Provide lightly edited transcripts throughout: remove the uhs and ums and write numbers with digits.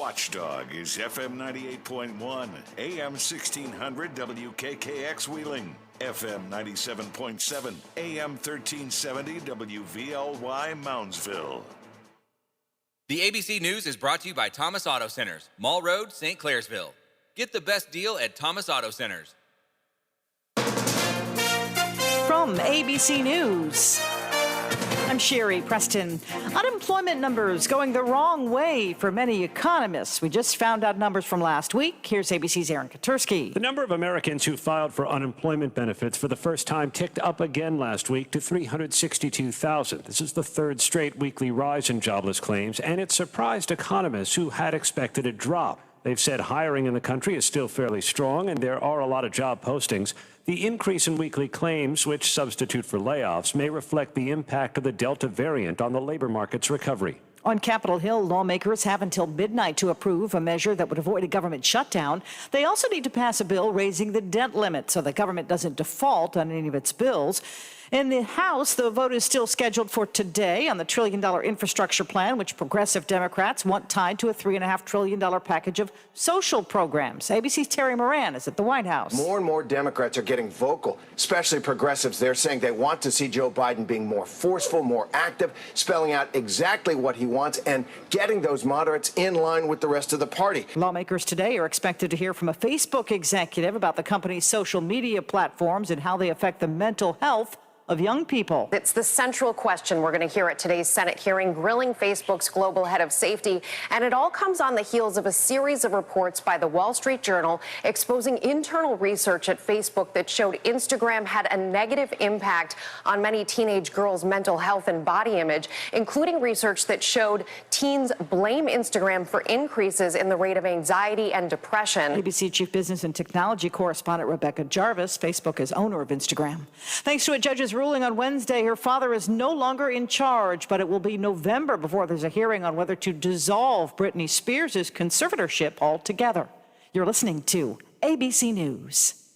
watchdog is FM 98.1, AM 1600 WKKX Wheeling, FM 97.7, AM 1370 WVLY Moundsville. The ABC News is brought to you by Thomas Auto Centers, Mall Road, St. Clairsville. Get the best deal at Thomas Auto Centers. From ABC News, I'm Sherry Preston. Unemployment numbers going the wrong way for many economists. We just found out numbers from last week. Here's ABC's Aaron Katursky. The number of Americans who filed for unemployment benefits for the first time ticked up again last week to 362,000. This is the third straight weekly rise in jobless claims, and it surprised economists who had expected a drop. They've said hiring in the country is still fairly strong, and there are a lot of job postings. The increase in weekly claims, which substitute for layoffs, may reflect the impact of the Delta variant on the labor market's recovery. On Capitol Hill, lawmakers have until midnight to approve a measure that would avoid a government shutdown. They also need to pass a bill raising the debt limit so the government doesn't default on any of its bills. In the House, the vote is still scheduled for today on the $1 trillion infrastructure plan, which progressive Democrats want tied to a $3.5 trillion package of social programs. ABC's Terry Moran is at the White House. More and more Democrats are getting vocal, especially progressives. They're saying they want to see Joe Biden being more forceful, more active, spelling out exactly what he wants and getting those moderates in line with the rest of the party. Lawmakers today are expected to hear from a Facebook executive about the company's social media platforms and how they affect the mental health of young people. It's the central question we're going to hear at today's Senate hearing, grilling Facebook's global head of safety. And it all comes on the heels of a series of reports by the Wall Street Journal exposing internal research at Facebook that showed Instagram had a negative impact on many teenage girls' mental health and body image, including research that showed teens blame Instagram for increases in the rate of anxiety and depression. ABC Chief Business and Technology correspondent Rebecca Jarvis. Facebook is owner of Instagram. Thanks to a judge's ruling on Wednesday, her father is no longer in charge, but it will be November before there's a hearing on whether to dissolve Britney Spears' conservatorship altogether. You're listening to ABC News.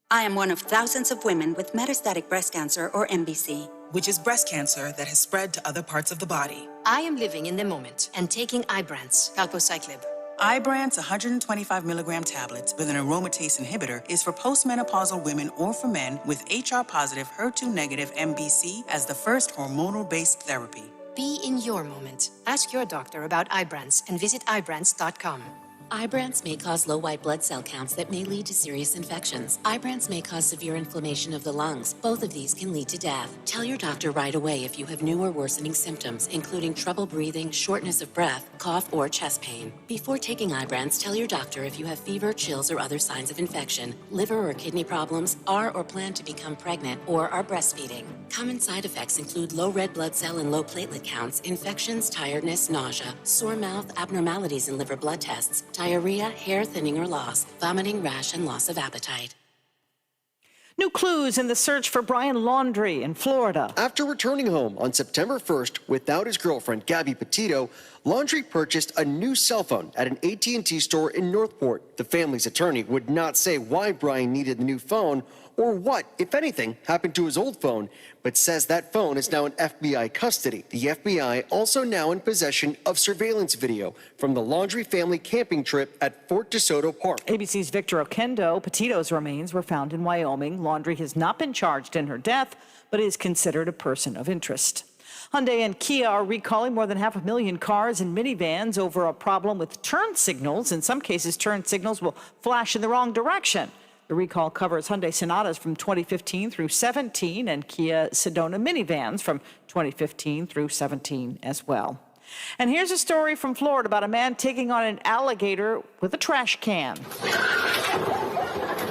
I am one of thousands of women with metastatic breast cancer, or MBC, which is breast cancer that has spread to other parts of the body. I am living in the moment and taking Ibrance, palbociclib. Ibrance 125 milligram tablets with an aromatase inhibitor is for postmenopausal women or for men with HR-positive, HER2-negative MBC as the first hormonal-based therapy. Be in your moment. Ask your doctor about Ibrance and visit Ibrance.com. Ibrance may cause low white blood cell counts that may lead to serious infections. Ibrance may cause severe inflammation of the lungs. Both of these can lead to death. Tell your doctor right away if you have new or worsening symptoms, including trouble breathing, shortness of breath, cough, or chest pain. Before taking Ibrance, tell your doctor if you have fever, chills, or other signs of infection, liver or kidney problems, are or plan to become pregnant, or are breastfeeding. Common side effects include low red blood cell and low platelet counts, infections, tiredness, nausea, sore mouth, abnormalities in liver blood tests, diarrhea, hair thinning or loss, vomiting, rash, and loss of appetite. New clues in the search for Brian Laundrie in Florida. After returning home on September 1st without his girlfriend, Gabby Petito, Laundrie purchased a new cell phone at an AT&T store in Northport. The family's attorney would not say why Brian needed the new phone or what, if anything, happened to his old phone, but says that phone is now in FBI custody. The FBI also now in possession of surveillance video from the Laundrie family camping trip at Fort DeSoto Park. ABC's Victor Oquendo. Petito's remains were found in Wyoming. Laundrie has not been charged in her death, but is considered a person of interest. Hyundai and Kia are recalling more than 500,000 cars and minivans over a problem with turn signals. In some cases, turn signals will flash in the wrong direction. The recall covers Hyundai Sonatas from 2015 through 17 and Kia Sedona minivans from 2015 through 17 as well. And here's a story from Florida about a man taking on an alligator with a trash can.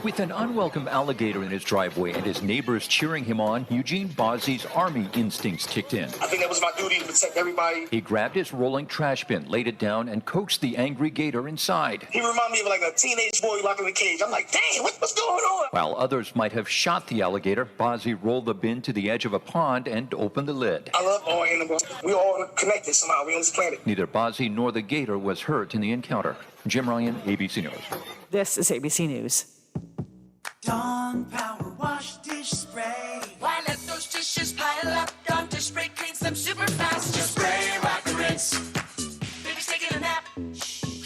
With an unwelcome alligator in his driveway and his neighbors cheering him on, Eugene Bozzi's Army instincts kicked in. I think that was my duty to protect everybody. He grabbed his rolling trash bin, laid it down, and coaxed the angry gator inside. He reminded me of like a teenage boy locked in a cage. I'm like, dang, what's going on? While others might have shot the alligator, Bozzi rolled the bin to the edge of a pond and opened the lid. I love all animals. We all connected somehow. We on this planet. Neither Bozzi nor the gator was hurt in the encounter. Jim Ryan, ABC News. This is ABC News. Dawn Power Wash Dish Spray. Why let those dishes pile up? Dawn Dish Spray cleans them super fast. Just spray, wipe, and rinse. Baby's taking a nap. Shh.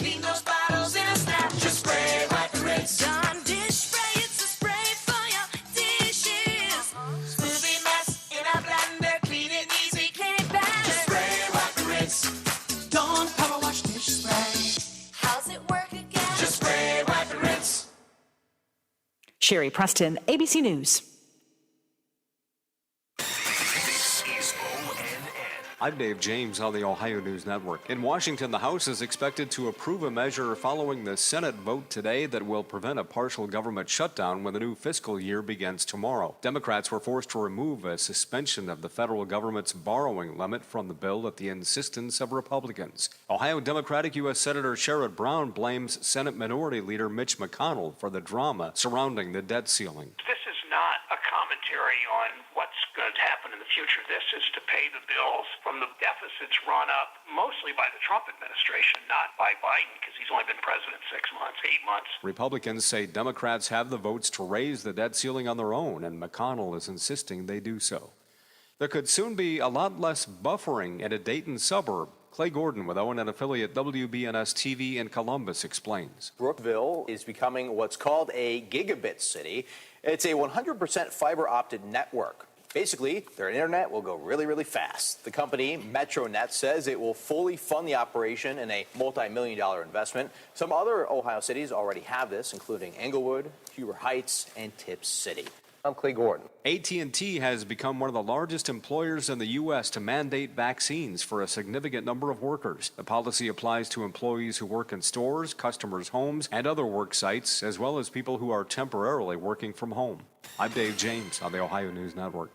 Sherry Preston, ABC News. This is ONN. I'm Dave James on the Ohio News Network. In Washington, the House is expected to approve a measure following the Senate vote today that will prevent a partial government shutdown when the new fiscal year begins tomorrow. Democrats were forced to remove a suspension of the federal government's borrowing limit from the bill at the insistence of Republicans. Ohio Democratic U.S. Senator Sherrod Brown blames Senate Minority Leader Mitch McConnell for the drama surrounding the debt ceiling. This is not a commentary on what's going to happen in the future. This is to pay the bills from the deficits run up mostly by the Trump administration, not by Biden, because he's only been president 6 months, 8 months. Republicans say Democrats have the votes to raise the debt ceiling on their own, and McConnell is insisting they do so. There could soon be a lot less buffering in a Dayton suburb. Clay Gordon with ONN affiliate WBNS TV in Columbus explains. Brookville is becoming what's called a gigabit city. It's a 100% fiber optic network. Basically, their internet will go really, really fast. The company, MetroNet, says it will fully fund the operation in a multi-million-dollar investment. Some other Ohio cities already have this, including Englewood, Huber Heights, and Tips City. I'm Clay Gordon. AT&T has become one of the largest employers in the U.S. to mandate vaccines for a significant number of workers. The policy applies to employees who work in stores, customers' homes, and other work sites, as well as people who are temporarily working from home. I'm Dave James on the Ohio News Network.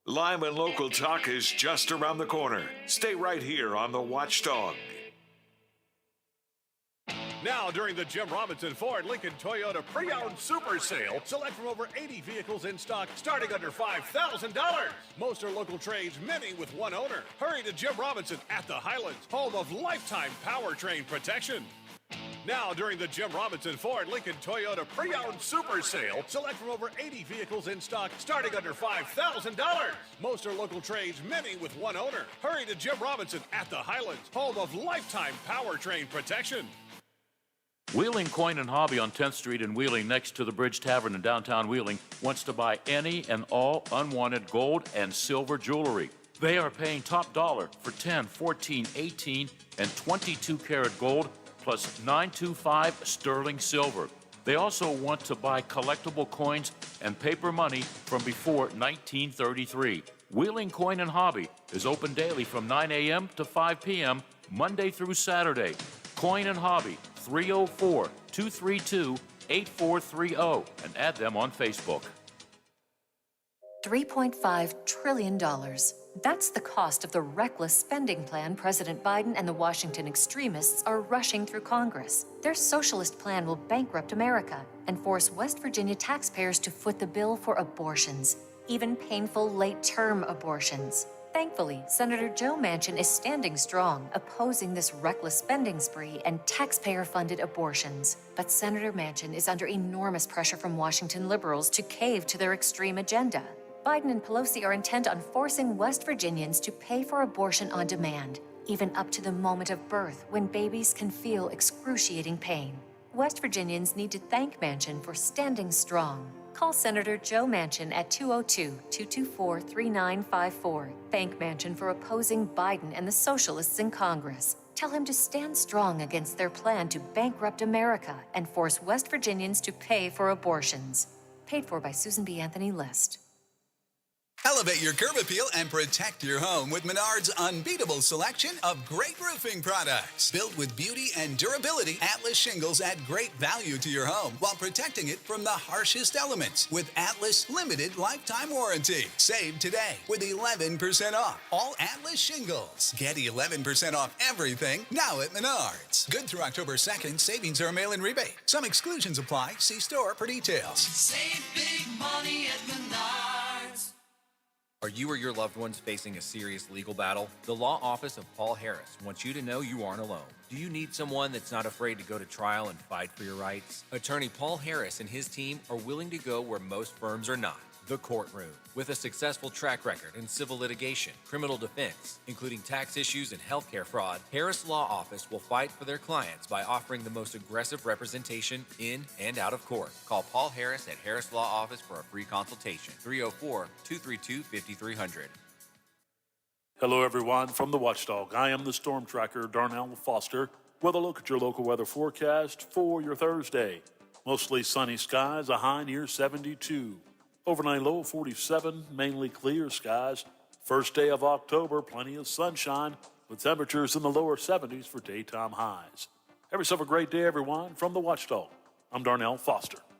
Live and local talk is just around the corner. Stay right here on the Watchdog. Now, during the Jim Robinson Ford Lincoln Toyota Pre-Owned Super Sale, select from over 80 vehicles in stock starting under $5,000. Most are local trades, many with one owner. Hurry to Jim Robinson at the Highlands, home of lifetime powertrain protection. Now, during the Jim Robinson Ford Lincoln Toyota Pre-Owned Super Sale, select from over 80 vehicles in stock starting under $5,000. Most are local trades, many with one owner. Hurry to Jim Robinson at the Highlands, home of lifetime powertrain protection. Wheeling Coin and Hobby on 10th Street in Wheeling, next to the Bridge Tavern in downtown Wheeling, wants to buy any and all unwanted gold and silver jewelry. They are paying top dollar for 10, 14, 18, and 22 karat gold plus 925 sterling silver. They also want to buy collectible coins and paper money from before 1933. Wheeling Coin and Hobby is open daily from 9 a.m. to 5 p.m., Monday through Saturday. Coin and Hobby, 304-232-8430, and add them on Facebook. $3.5 trillion. That's the cost of the reckless spending plan President Biden and the Washington extremists are rushing through Congress. Their socialist plan will bankrupt America and force West Virginia taxpayers to foot the bill for abortions, even painful late-term abortions. Thankfully, Senator Joe Manchin is standing strong, opposing this reckless spending spree and taxpayer-funded abortions. But Senator Manchin is under enormous pressure from Washington liberals to cave to their extreme agenda. Biden and Pelosi are intent on forcing West Virginians to pay for abortion on demand, even up to the moment of birth when babies can feel excruciating pain. West Virginians need to thank Manchin for standing strong. Call Senator Joe Manchin at 202-224-3954. Thank Manchin for opposing Biden and the socialists in Congress. Tell him to stand strong against their plan to bankrupt America and force West Virginians to pay for abortions. Paid for by Susan B. Anthony List. Elevate your curb appeal and protect your home with Menard's unbeatable selection of great roofing products. Built with beauty and durability, Atlas shingles add great value to your home while protecting it from the harshest elements with Atlas Limited Lifetime Warranty. Save today with 11% off all Atlas shingles. Get 11% off everything now at Menard's. Good through October 2nd. Savings are a mail-in rebate. Some exclusions apply. See store for details. Save big money at Menards. Are you or your loved ones facing a serious legal battle? The law office of Paul Harris wants you to know you aren't alone. Do you need someone that's not afraid to go to trial and fight for your rights? Attorney Paul Harris and his team are willing to go where most firms are not. The courtroom. With a successful track record in civil litigation, criminal defense, including tax issues and healthcare fraud, Harris Law Office will fight for their clients by offering the most aggressive representation in and out of court. Call Paul Harris at Harris Law Office for a free consultation. 304-232-5300. Hello, everyone. From the Watchdog, I am the Storm Tracker, Darnell Foster, with a look at your local weather forecast for your Thursday. Mostly sunny skies, a high near 72. Overnight low 47, mainly clear skies. First day of October, plenty of sunshine with temperatures in the lower 70s for daytime highs. Have yourself a great day, everyone. From the Watchdog, I'm Darnell Foster.